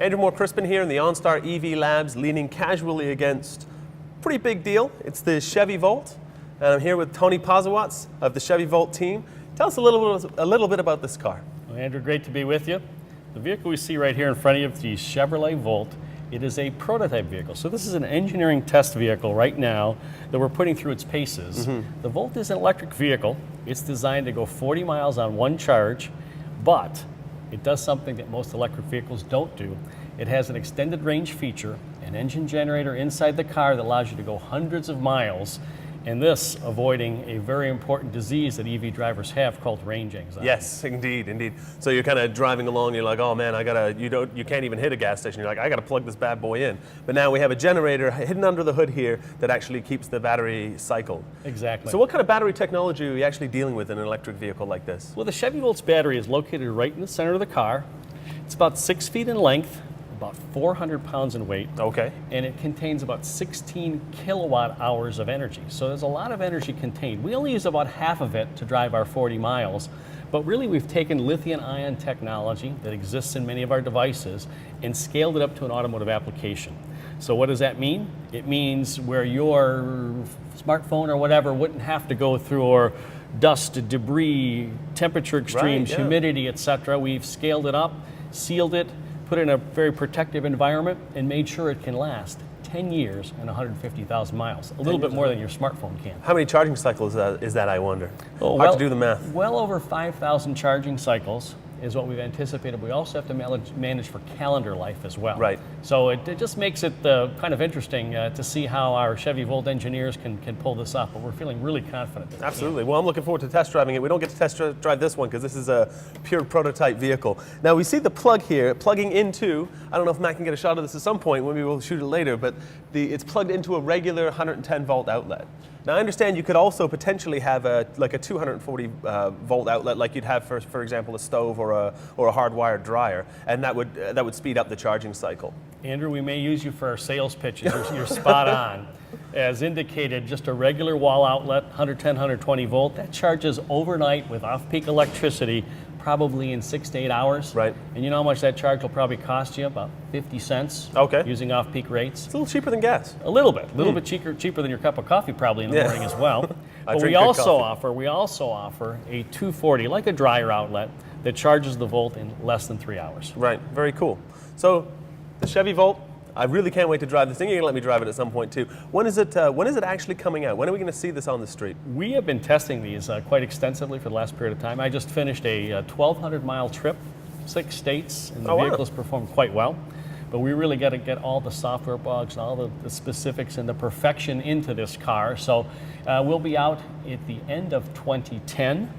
Andrew Moore-Crispin here in the OnStar EV Labs, leaning casually against a pretty big deal. It's the Chevy Volt, and I'm here with Tony Posawatz of the Chevy Volt team. Tell us a little bit about this car. Well, Andrew, great to be with you. The vehicle we see right here in front of you, the Chevrolet Volt, it is a prototype vehicle. So this is an engineering test vehicle right now that we're putting through its paces. The Volt is an electric vehicle. It's designed to go 40 miles on one charge, but it does something that most electric vehicles don't do. It has an extended range feature, an engine generator inside the car that allows you to go hundreds of miles, and this avoiding a very important disease that EV drivers have called range anxiety. Yes, indeed, indeed. So you're kind of driving along, you're like, oh man, you can't even hit a gas station. You're like, I gotta plug this bad boy in. But now we have a generator hidden under the hood here that actually keeps the battery cycled. Exactly. So what kind of battery technology are you actually dealing with in an electric vehicle like this? Well, the Chevy Volt's battery is located right in the center of the car. It's about 6 feet in length, about 400 pounds in weight. Okay. And it contains about 16 kilowatt hours of energy. So there's a lot of energy contained. We only use about half of it to drive our 40 miles, but really we've taken lithium-ion technology that exists in many of our devices and scaled it up to an automotive application. So what does that mean? It means where your smartphone or whatever wouldn't have to go through or dust, debris, temperature extremes, right, yeah. humidity, etc. We've scaled it up, sealed it, put it in a very protective environment, and made sure it can last 10 years and 150,000 miles, a little bit more than your smartphone can. How many charging cycles is that, I wonder? Oh, Hard to do the math. Well over 5,000 charging cycles is what we've anticipated. We also have to manage for calendar life as well. Right. So it just makes it kind of interesting to see how our Chevy Volt engineers can pull this off, but we're feeling really confident. Absolutely. Well, I'm looking forward to test driving it. We don't get to test drive this one because this is a pure prototype vehicle. Now we see the plug here, plugging into, I don't know if Matt can get a shot of this at some point, maybe we'll shoot it later, but it's plugged into a regular 110 volt outlet. Now I understand you could also potentially have like a 240 volt outlet like you'd have for example, a stove or a hardwired dryer, and that would speed up the charging cycle. Andrew, we may use you for our sales pitches. You're spot on. As indicated, just a regular wall outlet, 110, 120 volt, that charges overnight with off-peak electricity, probably in 6 to 8 hours. Right. And you know how much that charge will probably cost you? About 50 cents. Okay. Using off-peak rates. It's a little cheaper than gas. A little bit cheaper than your cup of coffee probably in the morning as well. But we also offer a 240, like a dryer outlet, that charges the Volt in less than 3 hours. Right. Very cool. So the Chevy Volt, I really can't wait to drive this thing. You're gonna let me drive it at some point too. When is it actually coming out? When are we gonna see this on the street? We have been testing these quite extensively for the last period of time. I just finished a 1,200 mile trip, 6 states, and the vehicle's performed quite well. But we really got to get all the software bugs, all the specifics and the perfection into this car. So we'll be out at the end of 2010.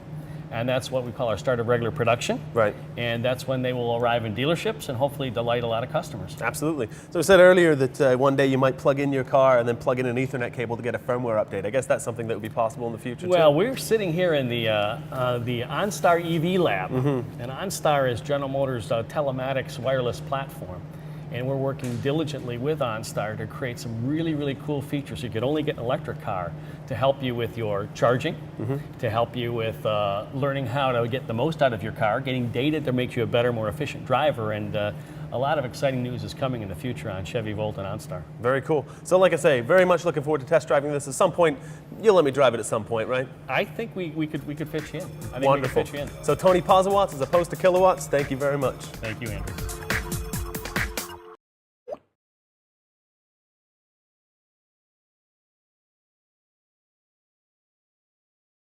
And that's what we call our start of regular production. Right. And that's when they will arrive in dealerships and hopefully delight a lot of customers. Absolutely. So I said earlier that one day you might plug in your car and then plug in an Ethernet cable to get a firmware update. I guess that's something that would be possible in the future Well, too. we're sitting here in the OnStar EV Lab. And OnStar is General Motors' telematics wireless platform. And we're working diligently with OnStar to create some really, really cool features you could only get an electric car to help you with your charging, to help you with learning how to get the most out of your car, getting data to make you a better, more efficient driver, and a lot of exciting news is coming in the future on Chevy Volt and OnStar. Very cool. So like I say, very much looking forward to test driving this at some point. You'll let me drive it at some point, right? I think we could fit you in. I think Wonderful. we could fit you in. So Tony Posawatz as opposed to kilowatts, thank you very much. Thank you, Andrew.